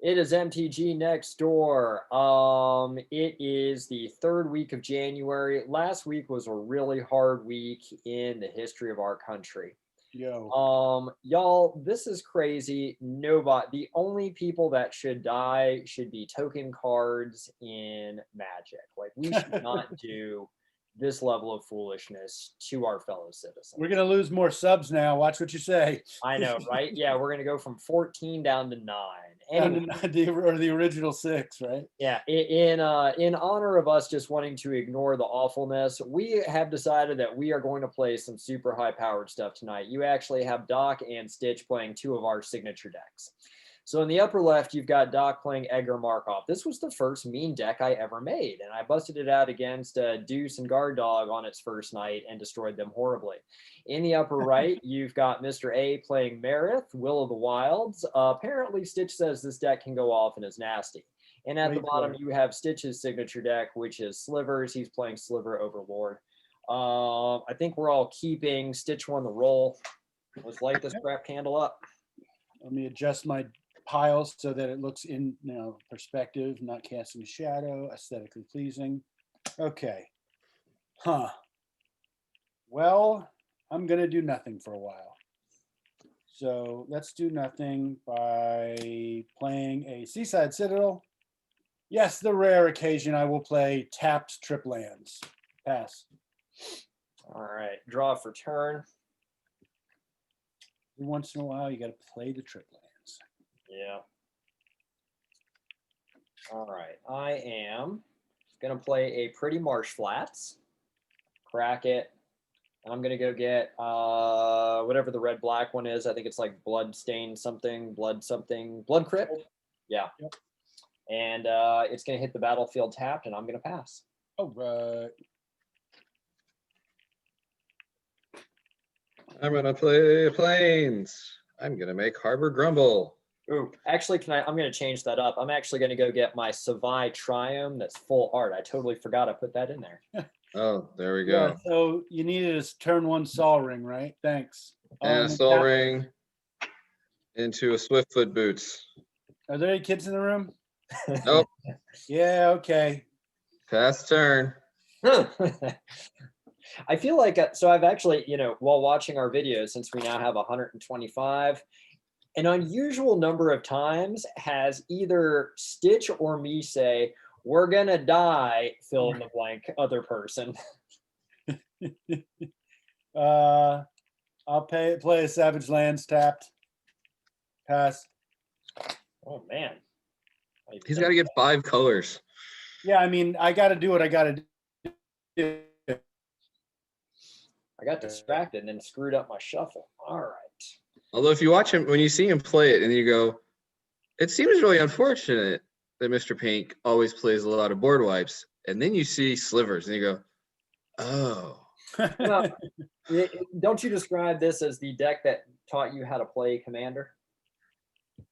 It is MTG next door. It is the third week of January. Last week was a really hard week in the history of our country. Yo. Y'all, this is crazy. Nobody, the only people that should die should be token cards in Magic. Like, we should not do this level of foolishness to our fellow citizens. We're going to lose more subs now. Watch what you say. I know, right? Yeah, we're gonna go from 14 down to 9. Anyway, the original 6, right? yeah, in honor of us just wanting to ignore the awfulness, we have decided that we are going to play some super high powered stuff tonight. You actually have Doc and Stitch playing two of our signature decks. So in the upper left, you've got Doc playing Edgar Markov. This was the first mean deck I ever made, and I busted it out against Deuce and Guard Dog on its first night and destroyed them horribly. In the upper right, you've got Mr. A playing Marith, Will of the Wilds. Apparently, Stitch says this deck can go off and is nasty. And at the bottom, you have Stitch's signature deck, which is Slivers. He's playing Sliver Overlord. I think we're all keeping Stitch won the roll. Let's light this crap candle up. Let me adjust my piles so that it looks in perspective, not casting a shadow, aesthetically pleasing. Okay. Well, I'm going to do nothing for a while. So let's do nothing by playing a Seaside Citadel. Yes, the rare occasion I will play tapped trip lands. Pass. All right, draw for turn. Every once in a while, you got to play the trip lands. Yeah. All right, I am going to play a Pretty Marsh Flats, crack it, and I'm going to go get whatever the red-black one is. I think it's like Blood something, Blood Crypt. Yeah. Yep. And it's going to hit the battlefield tapped, and I'm going to pass. All right. I'm going to play Plains. I'm going to make Harbor Grumble. Ooh, actually, I'm going to change that up. I'm actually going to go get my Savai Triumph that's full art. I totally forgot I put that in there. Oh, there we go. Yeah, so you needed a turn 1 Sol Ring, right? Thanks. And a Sol Ring into a Swiftfoot Boots. Are there any kids in the room? Nope. Yeah, okay. Pass turn. I feel like, so I've actually, while watching our videos, since we now have 125, an unusual number of times has either Stitch or me say, we're going to die, fill in the blank, other person. I'll play a Savage Lands tapped. Pass. Oh, man. He's got to get 5 colors. Yeah, I mean, I got to do what I got to do. I got distracted and then screwed up my shuffle. All right. Although if you watch him, when you see him play it and you go, it seems really unfortunate that Mr. Pink always plays a lot of board wipes. And then you see Slivers and you go, oh. Well, don't you describe this as the deck that taught you how to play Commander?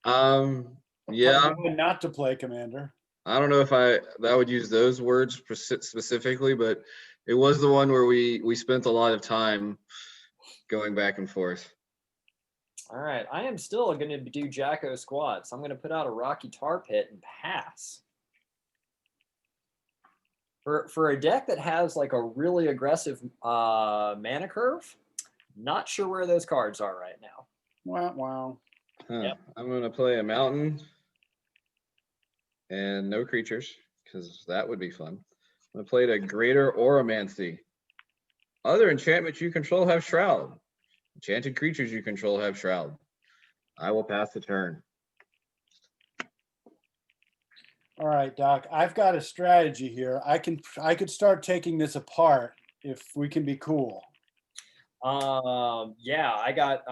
Yeah. Not to play Commander. I don't know if I would use those words specifically, but it was the one where we spent a lot of time going back and forth. All right, I am still going to do Jacko squats. I'm going to put out a Rocky Tar Pit and pass. For a deck that has like a really aggressive mana curve, not sure where those cards are right now. Wow. Huh. Yep. I'm going to play a mountain and no creatures because that would be fun. I'm going to play a Greater Oromancy. Other enchantments you control have Shroud. Enchanted creatures you control have Shroud. I will pass the turn. All right, Doc. I've got a strategy here. I could start taking this apart if we can be cool. Yeah,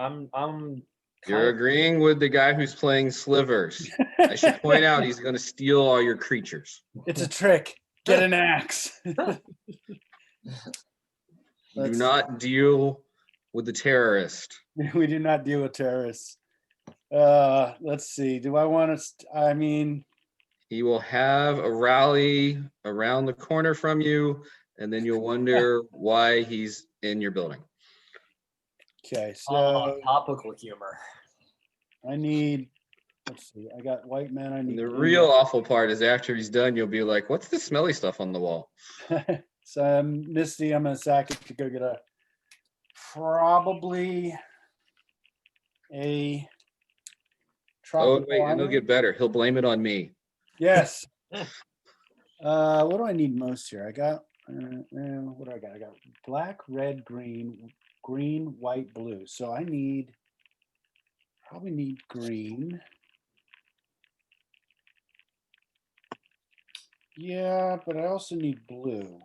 I'm You're agreeing with the guy who's playing Slivers. I should point out he's going to steal all your creatures. It's a trick. Get an axe. Do not deal with the terrorist. We do not deal with terrorists. Let's see. Do I want to? He will have a rally around the corner from you, and then you'll wonder why he's in your building. Okay, so topical humor. I need let's see. I got white mana. I And need the blue real awful part is after he's done, you'll be like, "What's the smelly stuff on the wall?" mana. So Misty, I'm gonna sack it to go get a probably a Oh tropical wait, and he'll island. get better. He'll blame it on me. Yes. What do I need most here? I got what do I got? I got black, red, green, green, white, blue. So I probably need green. Yeah, but I also need blue.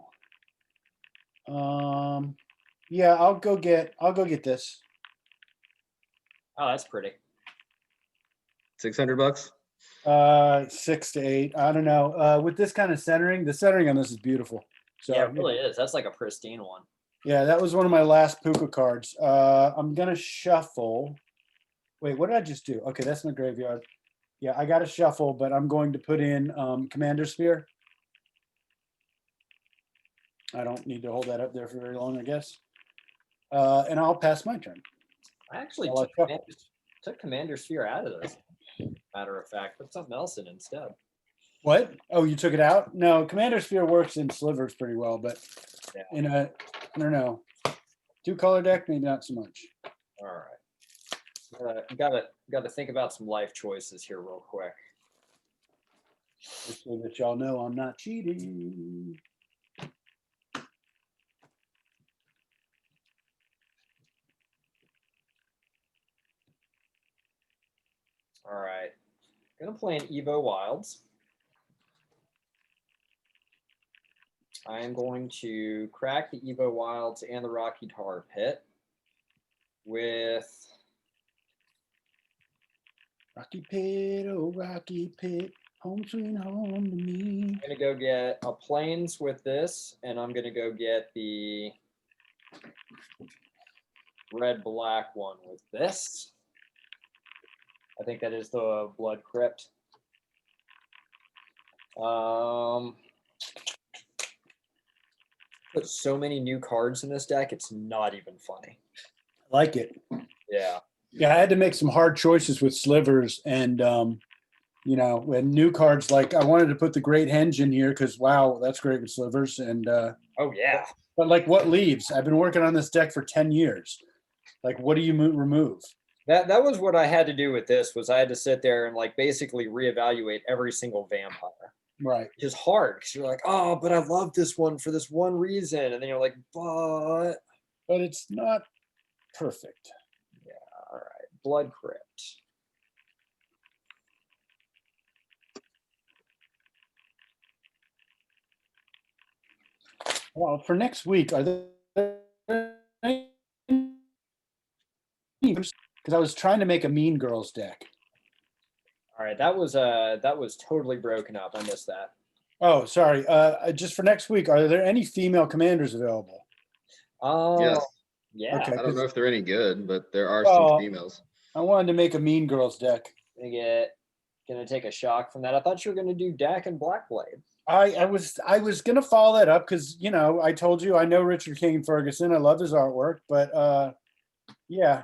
Yeah, I'll go get this. Oh, that's pretty. $600. 6 to 8. I don't know. With this kind of centering, the centering on this is beautiful. So Yeah, it really is. That's like a pristine one. yeah, that was one of my last Puka cards. I'm gonna shuffle. Wait, what did I just do? Okay, that's my graveyard. Yeah, I got to shuffle, but I'm going to put in Commander Sphere. I don't need to hold that up there for very long, I guess. And I'll pass my turn. I actually Well, took Commander Sphere out of this. Matter of fact, put something else in instead. What? Oh, you took it out? No, Commander Sphere works in slivers pretty well, but Yeah. in a, I don't know, 2-color deck, maybe not so much. All right. Got to think about some life choices here real quick. Just so that y'all know I'm not cheating. All right. Gonna play an Evo Wilds. I am going to crack the Evo Wilds and the Rocky Tar Pit with Rocky Pit, oh Rocky Pit, home sweet home to me. I'm gonna go get a Plains with this, and I'm gonna go get the red-black one with this. I think that is the Blood Crypt. Put so many new cards in this deck, it's not even funny. I like it. Yeah. Yeah, I had to make some hard choices with slivers, and when new cards, like I wanted to put the Great Henge in here because wow, that's great with slivers. And Oh yeah. but like, what leaves? I've been working on this deck for 10 years. Like, what do you remove? That was what I had to do with this. Was I had to sit there and like basically reevaluate every single vampire. Right. Which is hard because you're like, oh, but I love this one for this one reason, and then you're like, but it's not perfect. Yeah. All right. Blood Crypt. Well, for next week, are there because I was trying to make a Mean Girls deck. All right. That was totally broken up. I missed that. Oh, sorry. Just for next week, are there any female commanders available? Yes. Yeah. Okay. I don't know if they're any good, but there are some females. I wanted to make a Mean Girls deck. Gonna take a shock from that. I thought you were gonna do Dak and Blackblade. I was gonna follow that up because I told you I know Richard King Ferguson. I love his artwork, but yeah.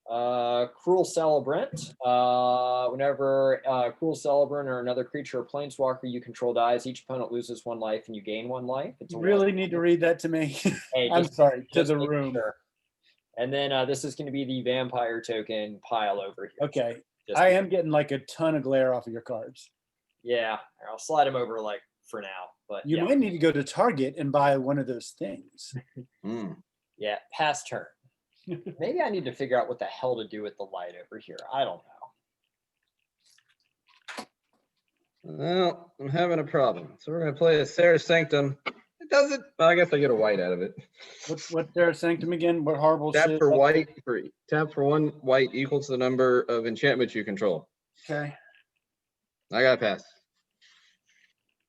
Cruel Celebrant. Whenever Cruel Celebrant or another creature or planeswalker you control dies, each opponent loses 1 life and you gain 1 life. You really need to read that to me. Hey, I'm sorry, to the room. Sure. And then this is going to be the vampire token pile over here. Okay. I am getting like a ton of glare off of your cards. Yeah, I'll slide them over like for now. But you might need to go to Target and buy one of those things. Yeah, pass turn. Maybe I need to figure out what the hell to do with the light over here. I don't know. Well, I'm having a problem. So we're going to play a Sarah Sanctum. It doesn't. Well, I guess I get a white out of it. What's Sarah Sanctum again? What horrible tap shit? For white, tap for 1 white equals the number of enchantments you control. Okay. I got to pass.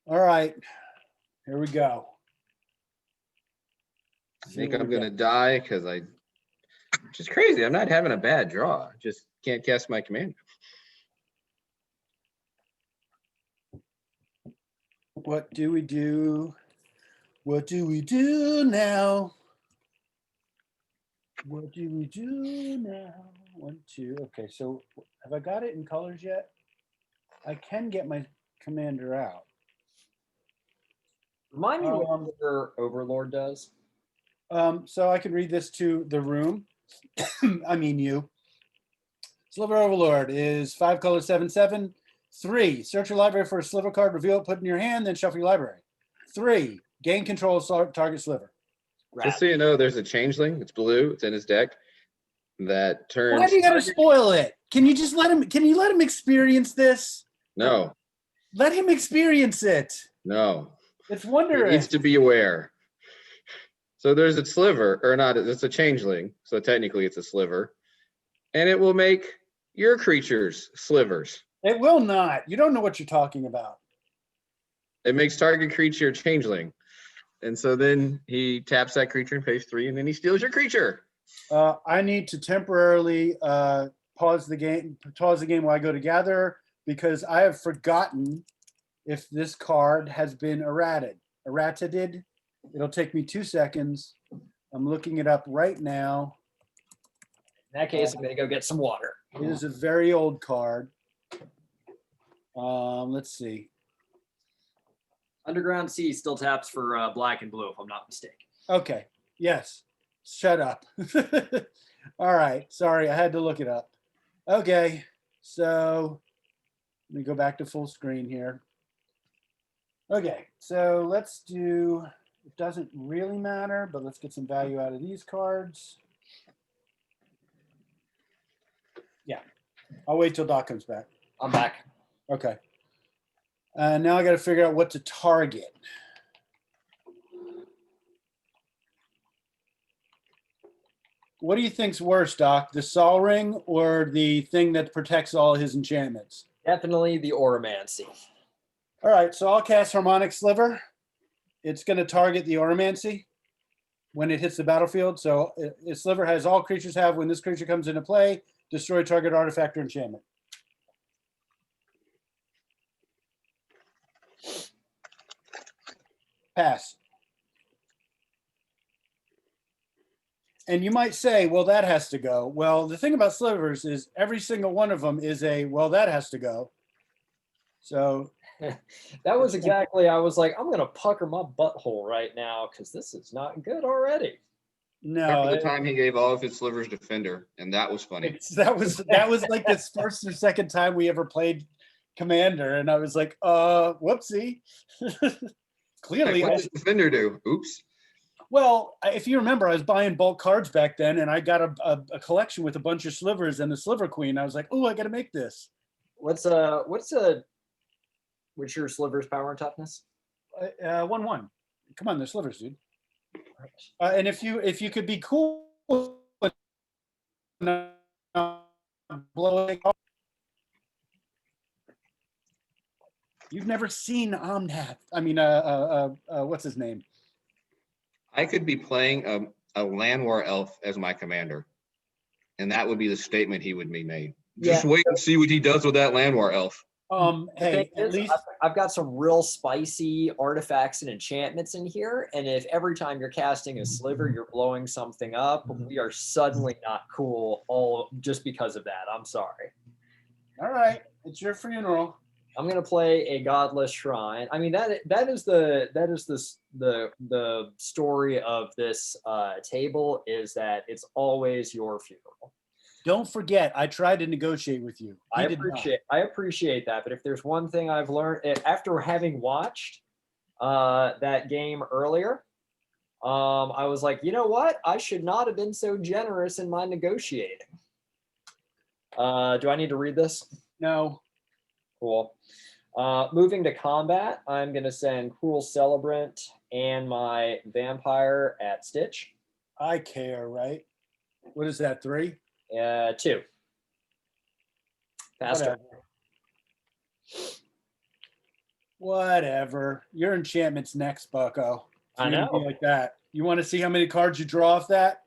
All right. Here we go. I think I'm going to die because which is crazy. I'm not having a bad draw. Just can't cast my commander. What do we do? What do we do now? What do we do now? 1, 2. Okay, so Have I got it in colors yet? I can get my commander out. Remind me what your Overlord does. So I can read this to the room. I mean you. Sliver Overlord is 5 color 7/7. 3. Search your library for a sliver card, reveal it, put it in your hand, then shuffle your library. 3. Gain control of target sliver. Just so you know, there's a changeling. It's blue. It's in his deck. That turns. Why do you gotta spoil it? Can you just let him? Can you let him experience this? No, Let him experience it. no. It's He wondrous. needs to be aware. So there's a sliver, or not, it's a changeling. So technically it's a sliver. And it will make your creatures slivers. It will not. You don't know what you're talking about. It makes target creature changeling. And so then he taps that creature in phase 3, and then he steals your creature. I need to temporarily pause the game while I go to gather, because I have forgotten if this card has been errated. It'll take me 2 seconds. I'm looking it up right now. In that case, I'm going to go get some water. It is a very old card. Let's see. Underground Sea still taps for black and blue, if I'm not mistaken. Okay. Yes. Shut up. All right. Sorry, I had to look it up. Okay. So let me go back to full screen here. Okay. So let's do, it doesn't really matter, but let's get some value out of these cards. Yeah. I'll wait till Doc comes back. I'm back. Okay. Now I got to figure out what to target. What do you think's worse, Doc? The Sol Ring or the thing that protects all his enchantments? Definitely the Oromancy. All right, so I'll cast Harmonic Sliver. It's going to target the Oromancy when it hits the battlefield. So Sliver has all creatures have, when this creature comes into play, destroy target artifact or enchantment. Pass. And you might say, well, that has to go. Well, the thing about slivers is every single one of them is a, well, that has to go. So that was exactly, I was like, I'm going to pucker my butthole right now because this is not good already. No. After the time he gave all of his slivers to Fender, and that was funny. That was like this first or second time we ever played Commander, and I was like, whoopsie. Clearly, Like, what does Defender do? Oops. Well, if you remember, I was buying bulk cards back then, and I got a collection with a bunch of slivers and the Sliver Queen. I was like, oh, I got to make this. What's your sliver's power and toughness? 1/1. Come on, they're slivers, dude. And if you could be cool, blowing. You've never seen Omnath. I mean, what's his name? I could be playing a Land War Elf as my commander, and that would be the statement he would be made. Just wait and see what he does with that Land War Elf. Hey, at least I've got some real spicy artifacts and enchantments in here, and if every time you're casting a sliver, you're blowing something up, we are suddenly not cool all just because of that. I'm sorry. All right, it's your funeral. I'm gonna play a Godless Shrine. I mean that is the story of this table, is that it's always your funeral. Don't forget, I tried to negotiate with you. I appreciate that, but if there's one thing I've learned after having watched that game earlier, I was like, you know what? I should not have been so generous in my negotiating. Do I need to read this? No. Cool. Moving to combat, I'm going to send Cruel Celebrant and my Vampire at Stitch. I care, right? What is that, 3? 2. Faster. Whatever. Your enchantment's next, bucko. I know. Like that. You want to see how many cards you draw off that?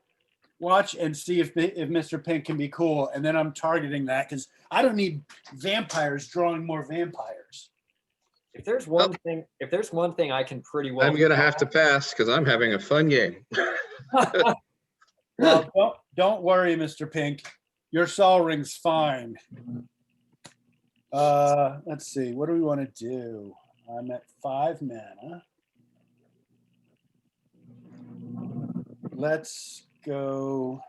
Watch and see if Mr. Pink can be cool. And then I'm targeting that because I don't need vampires drawing more vampires. If there's one thing I can pretty well. I'm gonna have to pass because I'm having a fun game. Well, don't worry, Mr. Pink. Your Sol Ring's fine. Let's see. What do we want to do? I'm at 5 mana. Let's go.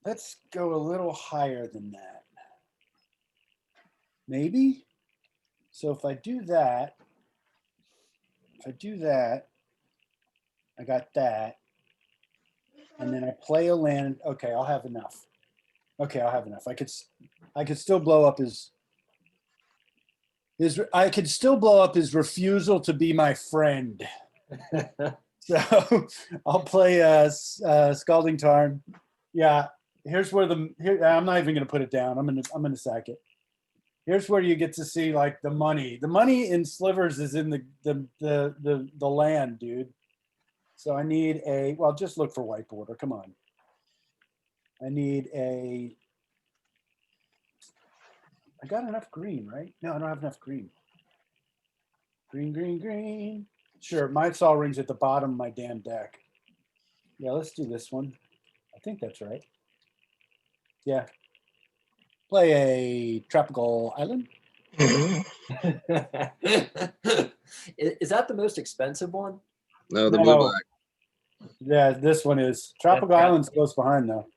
Let's go a little higher than that. Maybe. So if I do that, I got that. And then I play a land. Okay, I'll have enough. Okay, I'll have enough. I could still blow up his. I could still blow up his refusal to be my friend. So I'll play Scalding Tarn. Yeah, here's where I'm not even gonna put it down. I'm gonna sack it. Here's where you get to see like the money. The money in Slivers is in the land, dude. So I need a, well, just look for white border. Come on. I need a, I got enough green, right? No, I don't have enough green. Green, green, green. Sure, my Sol Ring's at the bottom of my damn deck. Yeah, let's do this one. I think that's right. Yeah. Play a tropical island. Is that the most expensive one? No, the No. blue black. Yeah, this one is. Tropical Island's close behind though.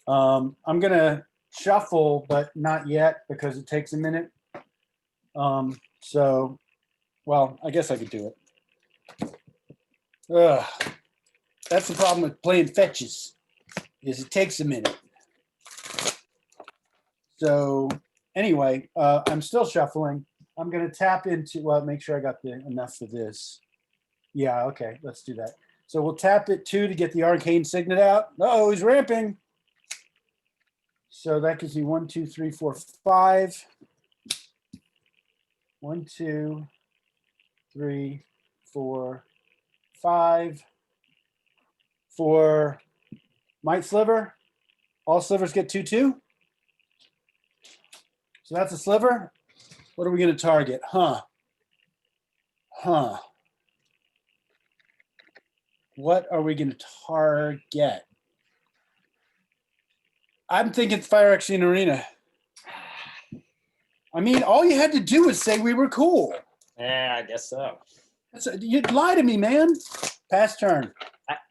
I'm gonna shuffle, but not yet because it takes a minute. So, well, I guess I could do it. Ugh. That's the problem with playing fetches, is it takes a minute. So anyway, I'm still shuffling. I'm gonna tap into, well, make sure I got enough for this. Yeah, okay, let's do that. So we'll tap it 2 to get the Arcane Signet out. Oh, he's ramping. So that gives me 1, 2, 3, 4, 5. 1, 2, 3, 4, 5. For Might Sliver, all slivers get 2, 2. So that's a sliver. What are we going to target? Huh. What are we going to target? I'm thinking Fire Exene Arena. I mean, all you had to do was say we were cool. Yeah, I guess so. You'd lie to me, man. Pass turn.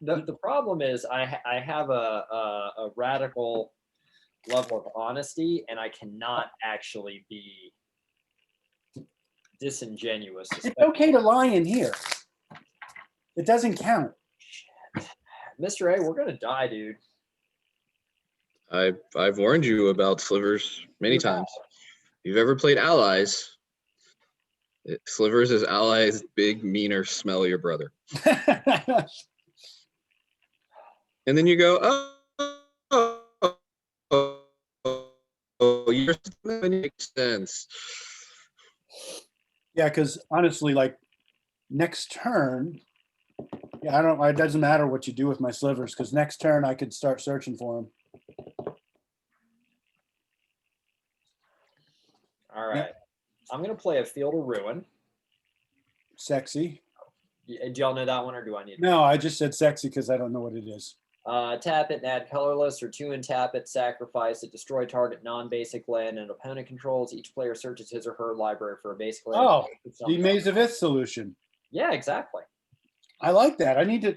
The problem is I have a radical level of honesty, and I cannot actually be disingenuous. It's okay to lie in here. It doesn't count. Mr. A, we're gonna die, dude. I've warned you about slivers many times. If you've ever played Allies, slivers is Allies' big, meaner, smellier brother. And then you go, oh, you're makes sense. Yeah, because honestly, like next turn, yeah, I don't. It doesn't matter what you do with my slivers because next turn I could start searching for them. All right, I'm gonna play a Field of Ruin. Sexy. Do y'all know that one, or do I need? No, I just said sexy because I don't know what it is. Tap it and add colorless, or 2 and tap it, sacrifice it, destroy target non-basic land and opponent controls. Each player searches his or her library for a basic land. Oh, the Maze of Ith solution. Yeah, exactly. I like that. I need to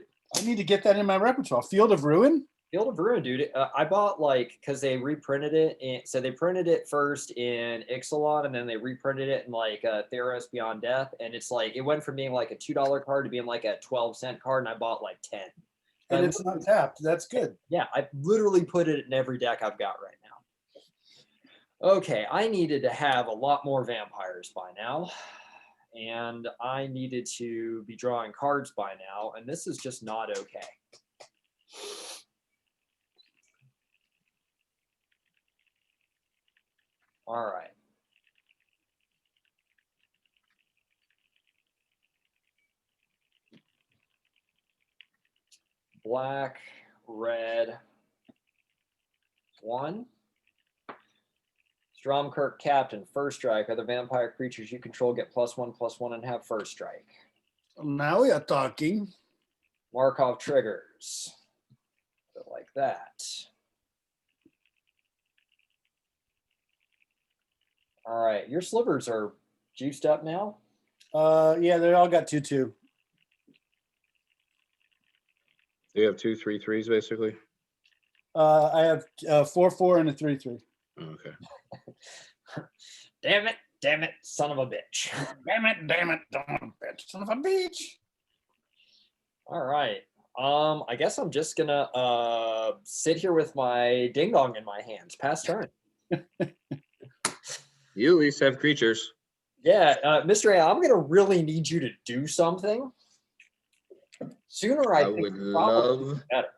get that in my repertoire. Field of Ruin. Field of Ruin, dude. I bought because they reprinted it. So they printed it first in Ixalan, and then they reprinted it in Theros Beyond Death. And it's like it went from being like a $2 card to being like a 12-cent card, and I bought like 10. And it's not tapped. That's good. Yeah, I literally put it in every deck I've got right now. Okay, I needed to have a lot more vampires by now. And I needed to be drawing cards by now. And this is just not okay. All right. Black, red, 1. Stromkirk Captain, first strike. Other vampire creatures you control get +1/+1 and have first strike. Now we are talking. Markov triggers. Like that. All right, your slivers are juiced up now. Yeah, they all got 2/2. You have 2 3/3s basically. I have 4/4 and a 3/3. Oh, okay. Damn it, son of a bitch. Damn it, bitch, son of a bitch. All right. I guess I'm just gonna sit here with my ding dong in my hands. Pass turn. You at least have creatures. Yeah, Mr. A, I'm gonna really need you to do something. Sooner, I I think, would probably love better.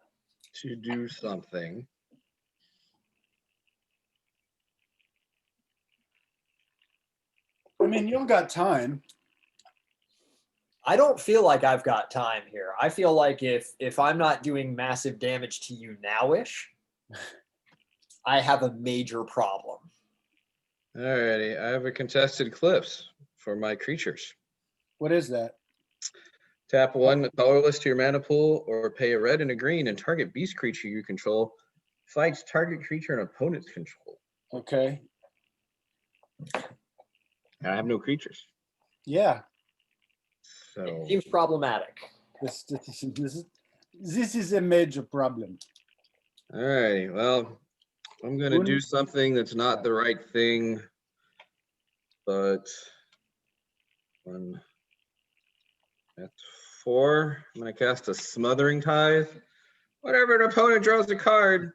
to do something. I mean, you've got time. I don't feel like I've got time here. I feel like if I'm not doing massive damage to you nowish, I have a major problem. Alrighty, I have a contested cliffs for my creatures. What is that? Tap 1 colorless to your mana pool, or pay a red and a green, and target beast creature you control fights target creature and opponent's control. Okay. And I have no creatures. Yeah. So It seems problematic. This is a major problem. alrighty, well, I'm gonna do something that's not the right thing, but that's 4. I'm gonna cast a Smothering Tithe. Whenever an opponent draws a card,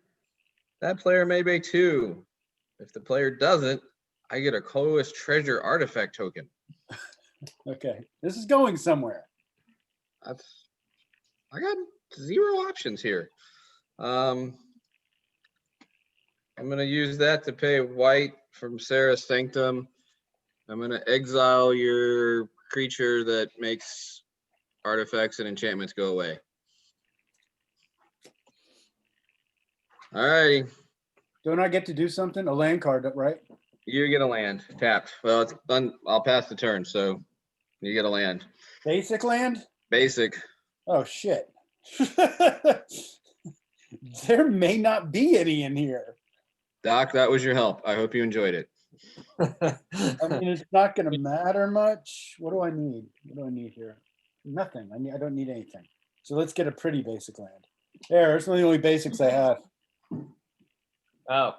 that player may pay 2. If the player doesn't, I get a colorless treasure artifact token. Okay, this is going somewhere. I got 0 options here. I'm gonna use that to pay white from Sarah's Sanctum. I'm gonna exile your creature that makes artifacts and enchantments go away. All righty. Don't I get to do something? A land card, right? You get a land tapped. Well, it's done. I'll pass the turn, so you get a land. Basic land? Basic. Oh, shit. There may not be any in here. Doc, that was your help. I hope you enjoyed it. I mean, it's not going to matter much. What do I need? What do I need here? Nothing. I don't need anything. So let's get a pretty basic land. There's one of the only basics I have. Oh,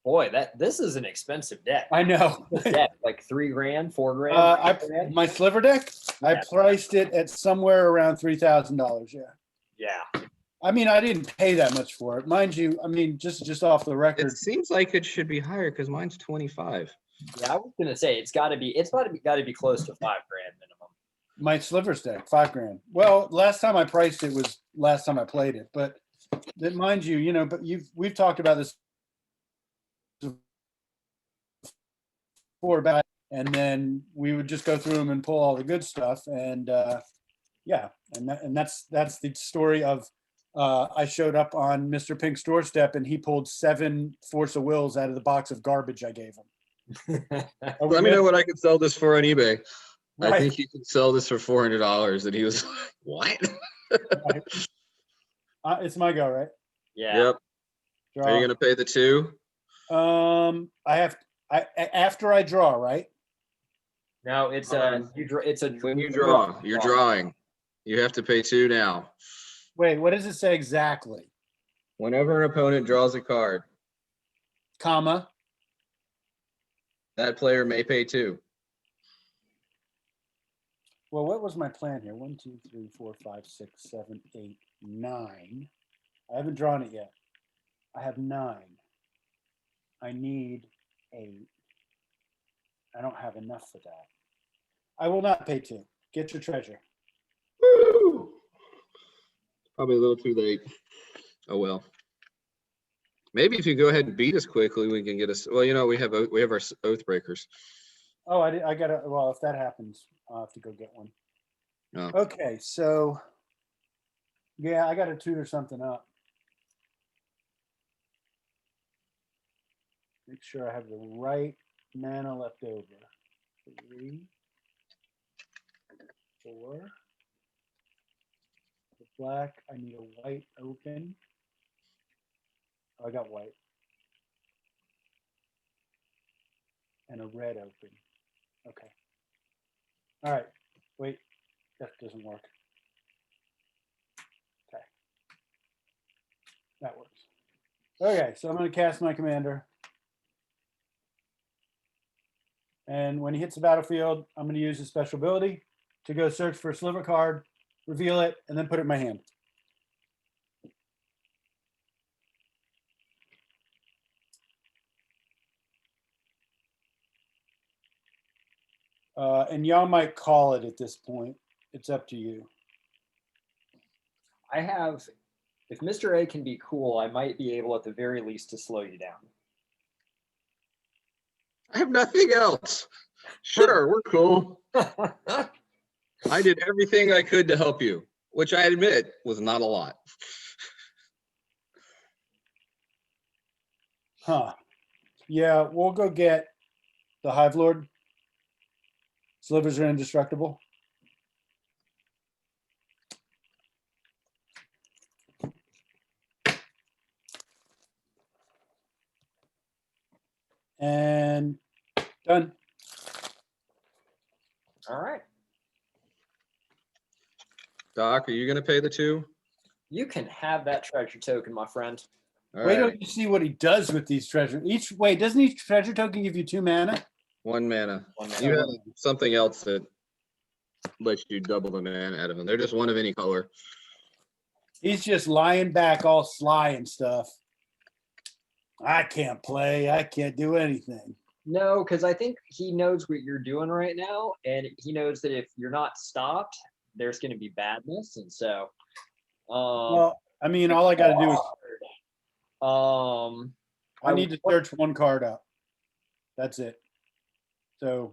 boy, this is an expensive deck. I know. Deck like $3,000, $4,000. My sliver deck, I priced it at somewhere around $3,000. Yeah. Yeah. I mean, I didn't pay that much for it, mind you. I mean, just off the record. It seems like it should be higher because mine's 25. Yeah, I was gonna say it's got to be close to $5,000 minimum. My slivers deck, $5,000. Well, last time I priced it was last time I played it, but mind you, but we've talked about this before, and then we would just go through them and pull all the good stuff, and yeah, and that's the story of. I showed up on Mr. Pink's doorstep, and he pulled 7 Force of Wills out of the box of garbage I gave him. Let me know what I could sell this for on eBay. Right. I think you could sell this for $400. And he was like, what? Right. It's my go, right? Yeah. Yep. Draw. Are you going to pay the 2? After I draw, right? No, it's when you draw, you're drawing. You have to pay 2 now. Wait, what does it say exactly? Whenever an opponent draws a card, Comma. that player may pay 2. Well, what was my plan here? 1, 2, 3, 4, 5, 6, 7, 8, 9. I haven't drawn it yet. I have 9. I need 8. I don't have enough for that. I will not pay 2. Get your treasure. Woo! Probably a little too late. Oh well. Maybe if you go ahead and beat us quickly, we can get us. Well, we have our oath breakers. Oh, I gotta. Well, if that happens, I'll have to go get one. Oh. Okay, so yeah, I gotta tutor something up. Make sure I have the right mana left over. 3, 4. The black, I need a white open. Oh, I got white. and a red open. Okay. All right. Wait, that doesn't work. Okay. That works. Okay, so I'm going to cast my commander. And when he hits the battlefield, I'm going to use his special ability to go search for a sliver card, reveal it, and then put it in my hand. And y'all might call it at this point. It's up to you. I have, if Mr. A can be cool, I might be able at the very least to slow you down. I have nothing else. Sure, we're cool. I did everything I could to help you, which I admit was not a lot. Huh. Yeah, we'll go get the Hive Lord. Slivers are indestructible. And done. All right. Doc, are you going to pay the 2? You can have that treasure token, my friend. All Wait right. till you see what he does with these treasures. Wait, doesn't each treasure token give you 2 mana? 1 mana. One mana. You have something else that lets you double the mana out of them. They're just one of any color. He's just lying back all sly and stuff. I can't play. I can't do anything. No, because I think he knows what you're doing right now, and he knows that if you're not stopped, there's going to be badness, and so. Well, I mean, all I got to do is I need to search 1 card up. That's it. So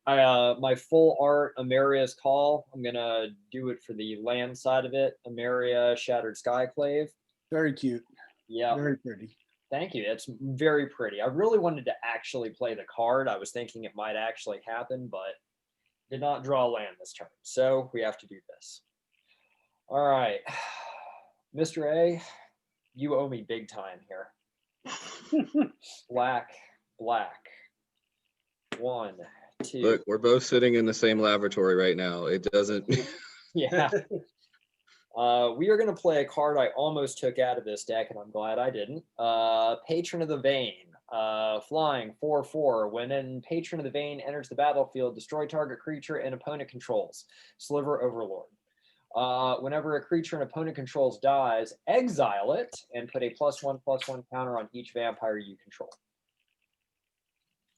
my full art Ameria's Call. I'm gonna do it for the land side of it. Ameria Shattered Skyclave. very cute. Yeah. Very pretty. Thank you. It's very pretty. I really wanted to actually play the card. I was thinking it might actually happen, but did not draw land this turn. So we have to do this. All right. Mr. A, you owe me big time here. Black. 1, 2. Look, we're both sitting in the same laboratory right now. It doesn't. Yeah. We are going to play a card I almost took out of this deck, and I'm glad I didn't. Patron of the Vein. Flying 4/4. When Patron of the Vein enters the battlefield, destroy target creature and opponent controls. Sliver Overlord. Whenever a creature an opponent controls dies, exile it and put a +1/+1 counter on each vampire you control.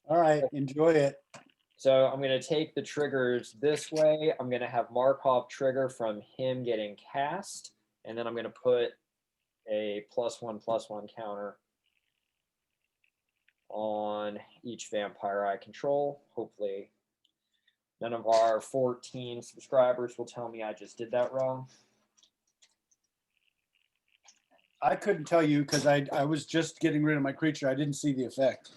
All right, enjoy it. So I'm going to take the triggers this way. I'm going to have Markov trigger from him getting cast, and then I'm going to put a +1/+1 counter on each vampire I control. Hopefully none of our 14 subscribers will tell me I just did that wrong. I couldn't tell you because I was just getting rid of my creature. I didn't see the effect.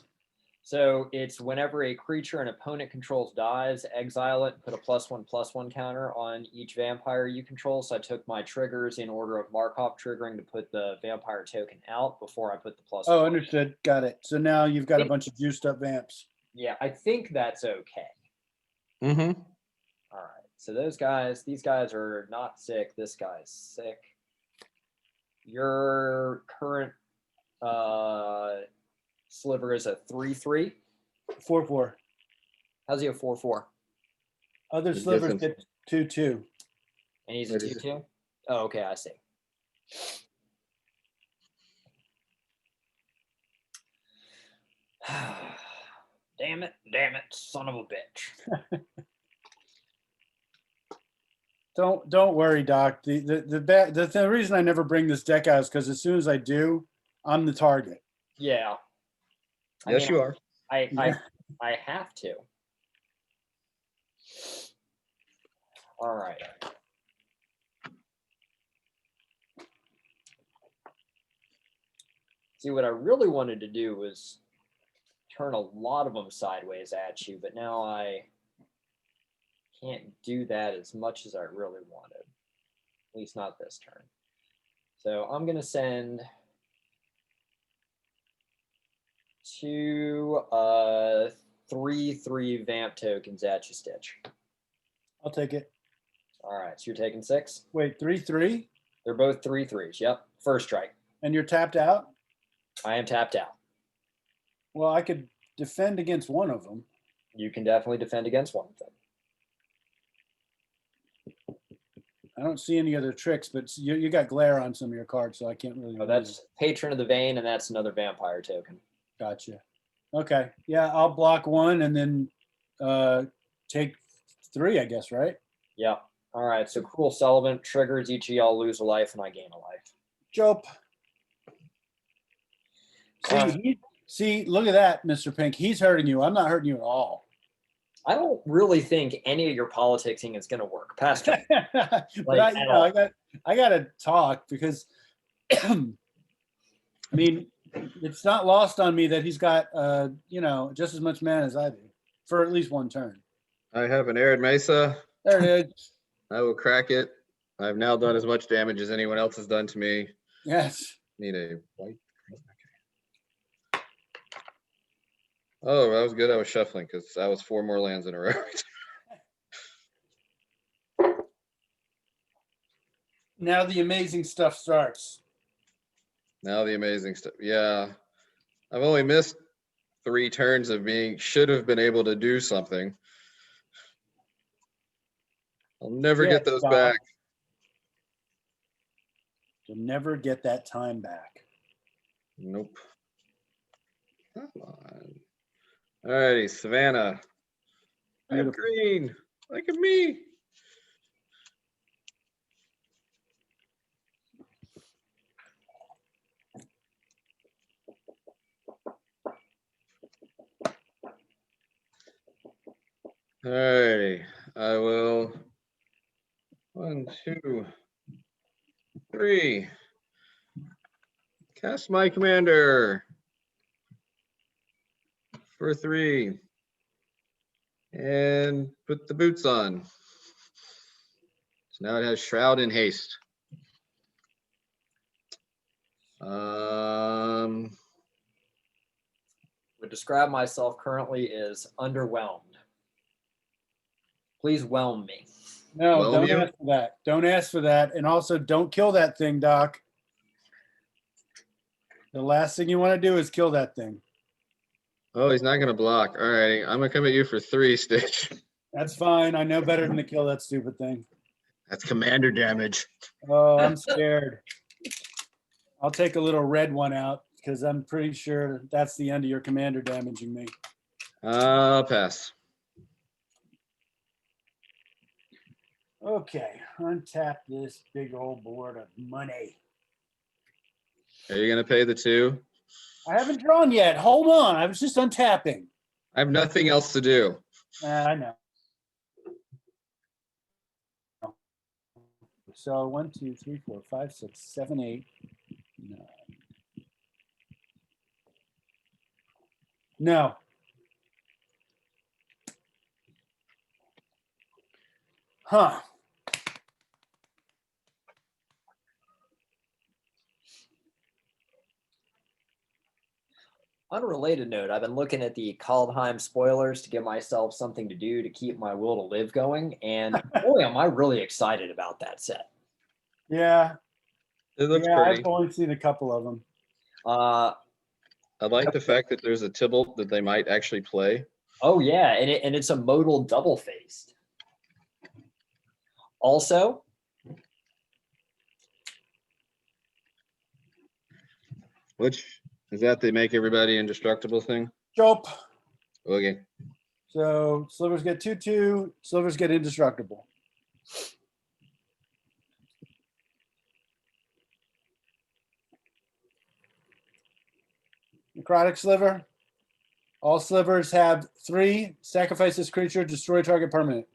So it's whenever a creature an opponent controls dies, exile it, put a +1/+1 counter on each vampire you control. So I took my triggers in order of Markov triggering to put the vampire token out before I put the +1. Oh, understood. Got it. So now you've got a bunch of juiced up vamps. Yeah, I think that's okay. Mm-hmm. All right. So these guys are not sick. This guy's sick. Your current Sliver is a 3/3. 4/4. How's he a 4/4? Other The slivers difference- get 2/2. And he's a 2/2? Oh, okay, I see. Damn it, son of a bitch. Don't worry, Doc. The reason I never bring this deck out is because as soon as I do, I'm the target. Yeah. Yes, you are. I have to. All right. See, what I really wanted to do was turn a lot of them sideways at you, but now I can't do that as much as I really wanted. At least not this turn. So I'm going to send 2 3/3 vamp tokens at you, Stitch. I'll take it. All right, so you're taking 6. Wait, 3/3, They're both 3/3s. Yep, first strike. and you're tapped out. I am tapped out. Well, I could defend against one of them. You can definitely defend against one of them. I don't see any other tricks, but you got glare on some of your cards, so I can't really. Oh, that's Patron of the Vein, and that's another vampire token. Gotcha. Okay. Yeah, I'll block one and then take 3, I guess, right? Yeah. All right, so Cruel Sullivan triggers. Each of y'all lose a life, and I gain a life. Jope. See, look at that, Mr. Pink. He's hurting you. I'm not hurting you at all. I don't really think any of your politicking is going to work. Pass turn. But I got to talk because, I mean, it's not lost on me that he's got, just as much mana as I do for at least one turn. I have an Arid Mesa. There it is. I will crack it. I've now done as much damage as anyone else has done to me. Yes. Need a white. Okay. Oh, that was good. I was shuffling because that was 4 more lands in a row. Now the amazing stuff starts. Now the amazing stuff. Yeah. I've only missed 3 turns of should have been able to do something. I'll never get those back. You'll never get that time back. Nope. Come on. All righty, Savannah. I have green. Look at me. All righty. I will. 1, 2, 3. Cast my commander for 3. And put the boots on. So now it has Shroud and Haste. Would describe myself currently as underwhelmed. Please whelm me. No, Whelm don't you? ask for that. Don't ask for that. And also, don't kill that thing, Doc. The last thing you want to do is kill that thing. Oh, he's not going to block. All righty. I'm going to come at you for 3, Stitch. That's fine. I know better than to kill that stupid thing. That's commander damage. Oh, I'm scared. I'll take a little red one out because I'm pretty sure that's the end of your commander damaging me. I'll pass. Okay, untap this big old board of money. Are you going to pay the 2? I haven't drawn yet. Hold on. I was just untapping. I have nothing else to do. I know. So 1, 2, 3, 4, 5, 6, 7, 8, 9. No. Huh. Unrelated note, I've been looking at the Kaldheim spoilers to give myself something to do to keep my will to live going. And boy, am I really excited about that set. Yeah. It looks Yeah, pretty. I've only seen a couple of them. I like the fact that there's a Tybalt that they might actually play. Oh yeah, and it's a modal double faced. Also, Which is that they make everybody indestructible thing? Jope. Okay. So slivers get 2/2. Slivers get indestructible. Necrotic sliver. All slivers have 3. Sacrifice this creature. Destroy target permanent.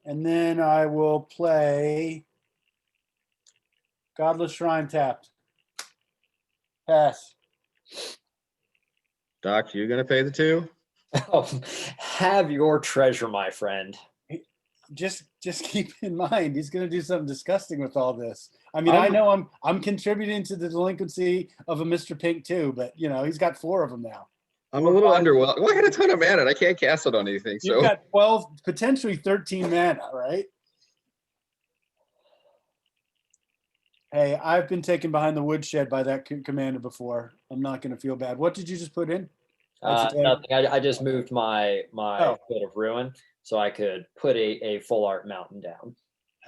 And then I will play Godless Shrine tapped. Pass. Doc, you gonna pay the 2? have your treasure, my friend. just keep in mind he's going to do something disgusting with all this. I mean, I know I'm contributing to the delinquency of a Mr. Pink too, but you know he's got 4 of them now. I'm a little underwhelmed. Well, I got a ton of mana and I can't cast it on anything. You've So got 12, potentially 13 mana, right? Hey, I've been taken behind the woodshed by that commander before. I'm not going to feel bad. What did you just put in? Nothing. I just moved my Oh. Field of Ruin so I could put a full art mountain down.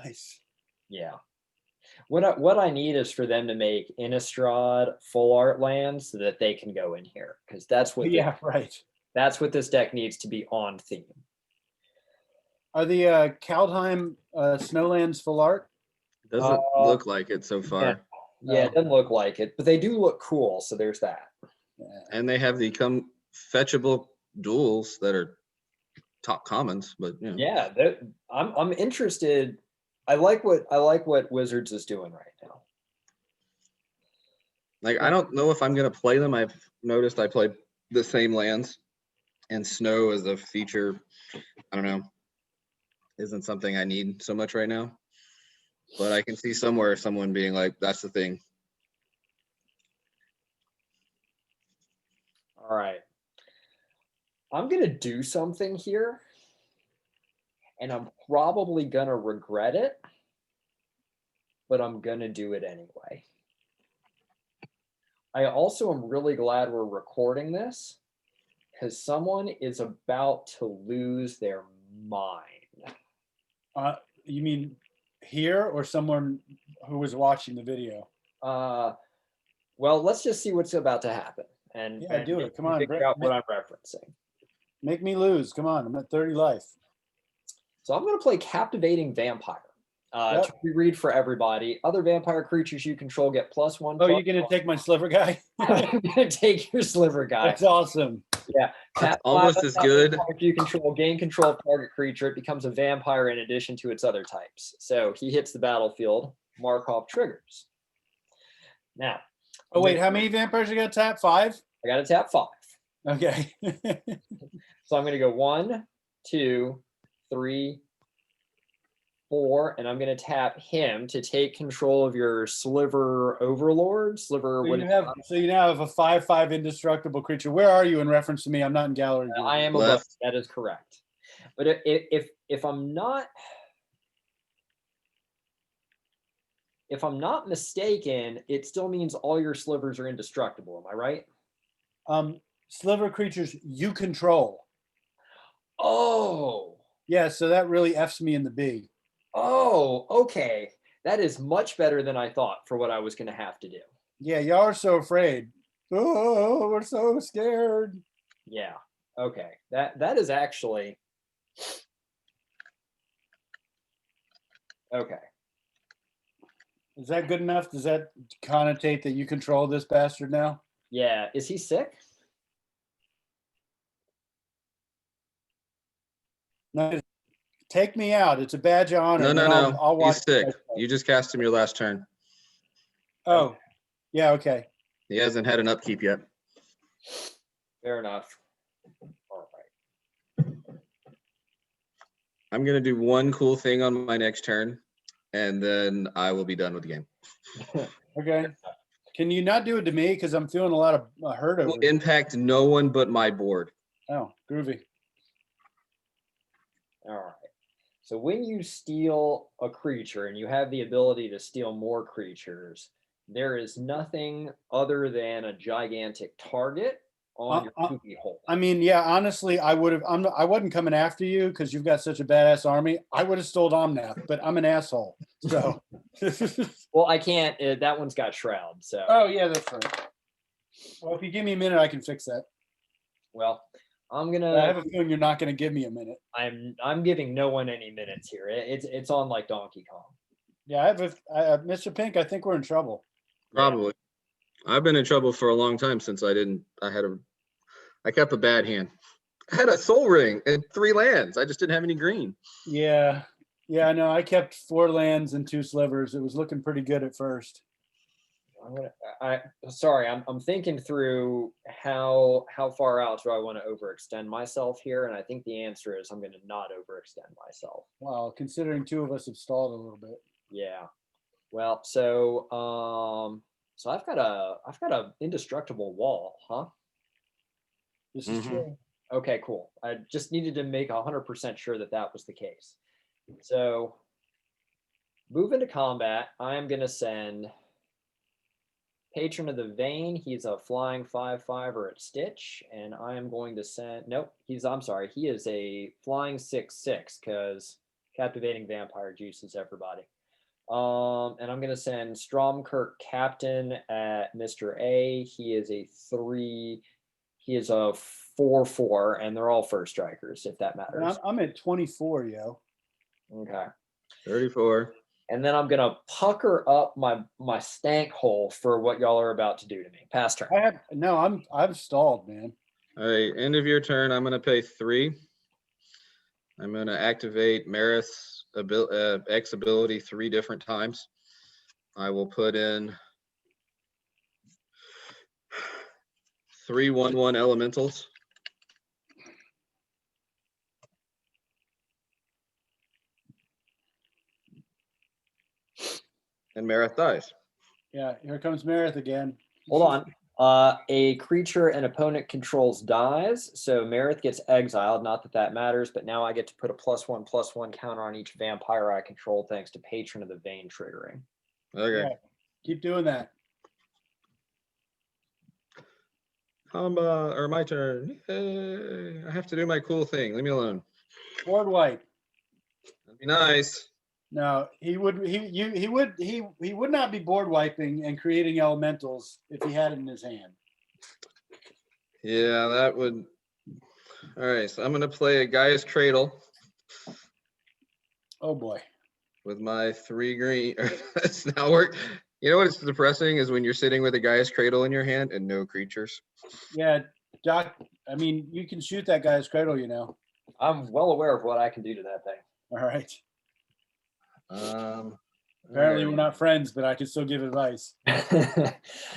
Nice. Yeah. What I need is for them to make Innistrad full art lands so that they can go in here, because that's what right. That's what this deck needs to be on theme. Are the Kaldheim Snowlands full art? doesn't look like it so far. Yeah, it doesn't look like it, but they do look cool. So there's that. Yeah. And they have the fetchable duels that are top commons, but you know. Yeah, I'm interested. I like what Wizards is doing right now. Like, I don't know if I'm gonna play them. I've noticed I played the same lands, and snow as a feature, I don't know, isn't something I need so much right now. But I can see somewhere someone being like, that's the thing. All right. I'm gonna do something here, and I'm probably gonna regret it, but I'm gonna do it anyway. I also am really glad we're recording this because someone is about to lose their mind. You mean here or someone who was watching the video? Well, let's just see what's about to happen. And do it. Come on, figure out what I'm referencing. Make me lose. Come on, I'm at 30 life. So I'm going to play Captivating Vampire. To reread for everybody. Other vampire creatures you control get +1. Oh, you're going to take my sliver guy? I'm going to take your sliver guy. That's awesome. Yeah. That's almost as good. If you control, gain control of target creature, it becomes a vampire in addition to its other types. So he hits the battlefield. Markov triggers. Now. Oh, wait, how many vampires you got to tap? 5? I got to tap 5. Okay. So I'm going to go 1, 2, 3, 4, and I'm going to tap him to take control of your Sliver Overlord. Sliver. So you now have a 5/5 indestructible creature. Where are you in reference to me? I'm not in gallery. I am above. That is correct. But if I'm not mistaken, it still means all your slivers are indestructible. Am I right? Sliver creatures you control. Oh. Yeah, so that really F's me in the B. Oh, okay. That is much better than I thought for what I was going to have to do. Yeah, y'all are so afraid. Oh, we're so scared. Yeah. Okay. That is actually okay. Is that good enough? Does that connotate that you control this bastard now? Yeah. Is he sick? No. Take me out. It's a badge of honor. No. I'll watch. He's sick. You just cast him your last turn. Oh, yeah. Okay. He hasn't had an upkeep yet. Fair enough. All right. I'm going to do one cool thing on my next turn, and then I will be done with the game. Okay. Can you not do it to me? Because I'm feeling a lot of hurt over Will it. impact no one but my board. Oh, groovy. All right. So when you steal a creature and you have the ability to steal more creatures, there is nothing other than a gigantic target on your poopy hole. I mean, yeah, honestly, I wasn't coming after you because you've got such a badass army. I would have stole Omnath, but I'm an asshole. So well, I can't. That one's got Shroud. So oh yeah, that's right. Well, if you give me a minute, I can fix that. Well, I have a feeling you're not gonna give me a minute. I'm giving no one any minutes here. It's on like Donkey Kong. Yeah, Mr. Pink, I think we're in trouble. Probably. I've been in trouble for a long time since I kept a bad hand. I had a Soul Ring and 3 lands. I just didn't have any green. Yeah. Yeah, no, I kept 4 lands and 2 slivers. It was looking pretty good at first. Sorry, I'm thinking through how far out do I want to overextend myself here, and I think the answer is I'm going to not overextend myself. Well, considering two of us have stalled a little bit. Yeah. Well, so I've got a indestructible wall, huh? This is Mhm. true. Okay, cool. I just needed to make 100% sure that that was the case. So, move into combat. I am going to send Patron of the Vein. He's a flying 5/5 at Stitch, and I am going to send. Nope, I'm sorry. He is a flying 6/6 because captivating vampire juices everybody. And I'm going to send Stromkirk Captain at Mr. A. He is a 3. He is a 4/4, and they're all first strikers, if that And matters. I'm at 24, yo. Okay. 34. And then I'm gonna pucker up my stank hole for what y'all are about to do to me. Pass turn. I'm stalled, man. All right, end of your turn. I'm going to pay 3. I'm going to activate Marith's X ability 3 different times. I will put in 3 1/1 elementals. And Marith dies. Yeah, here comes Meredith again. Hold on. A creature an opponent controls dies, so Marith gets exiled. Not that that matters, but now I get to put a +1/+1 counter on each vampire I control, thanks to Patron of the Vein triggering. Okay. Yeah, keep doing that. Or my turn. Yay. I have to do my cool thing. Leave me alone. Board wipe. That'd be nice. No, he would not be board wiping and creating elementals if he had it in his hand. Yeah, that would. All right, so I'm going to play a Gaia's Cradle Oh boy. with my 3 green. It's now work. You know what's depressing is when you're sitting with a Gaia's Cradle in your hand and no creatures. Yeah, Doc. I mean, you can shoot that guy's cradle, you know. I'm well aware of what I can do to that thing. All right. Um, Apparently, all we're right. not friends, but I can still give advice.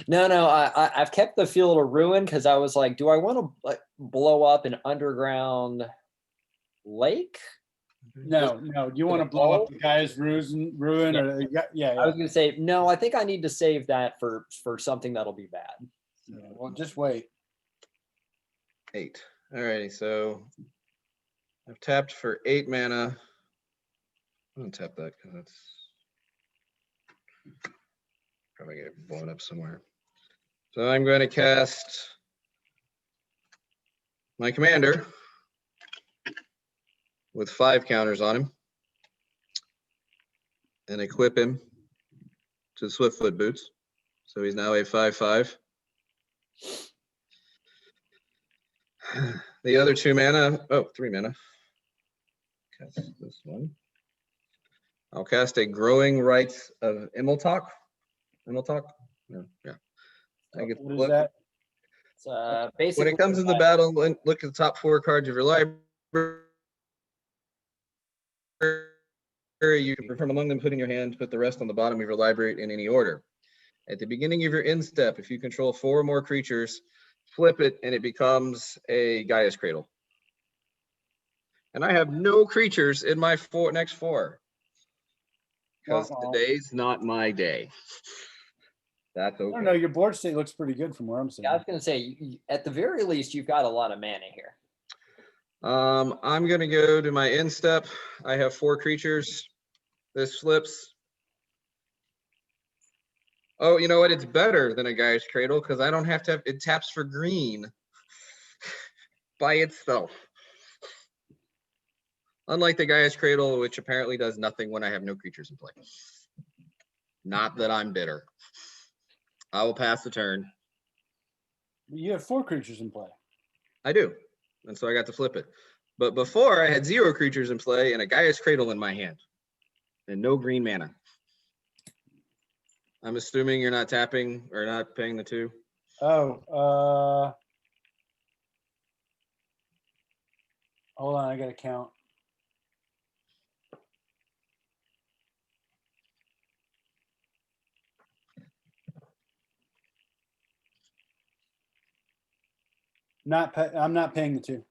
No, I've kept the Field of Ruin because I was like, do I want to like blow up an underground lake? No. Do you want to blow up the guy's ruin Yeah. or yeah? I was gonna say no. I think I need to save that for something that'll be bad. Yeah, well, just wait. 8. All righty, so I've tapped for 8 mana. I'm gonna tap that because that's probably get blown up somewhere. So I'm going to cast my commander with 5 counters on him and equip him to Swiftfoot Boots. So he's now a 5/5. The other 2 mana, 3 mana. Cast this one. I'll cast a Growing Rites of Immeltalk. Immeltalk? No, yeah. I get What is that? It's basically when it comes to the battle, look at the top 4 cards of your library. You can from among them, put in your hand, put the rest on the bottom of your library in any order. At the beginning of your end step, if you control 4 or more creatures, flip it and it becomes a Gaia's Cradle. And I have no creatures in my next 4 because today's not my day. That's okay. I don't know. Your board state looks pretty good from where I'm sitting. I was gonna say, at the very least, you've got a lot of mana here. I'm gonna go to my end step. I have 4 creatures. This flips. Oh, you know what? It's better than a Gaia's Cradle because I don't have to have it taps for green by itself. Unlike the Gaia's Cradle, which apparently does nothing when I have no creatures in play. Not that I'm bitter. I will pass the turn. You have 4 creatures in play. I do. And so I got to flip it. But before I had 0 creatures in play and a Gaia's Cradle in my hand. And no green mana. I'm assuming you're not tapping or not paying the 2. Oh, hold on, I gotta count. I'm not paying the 2.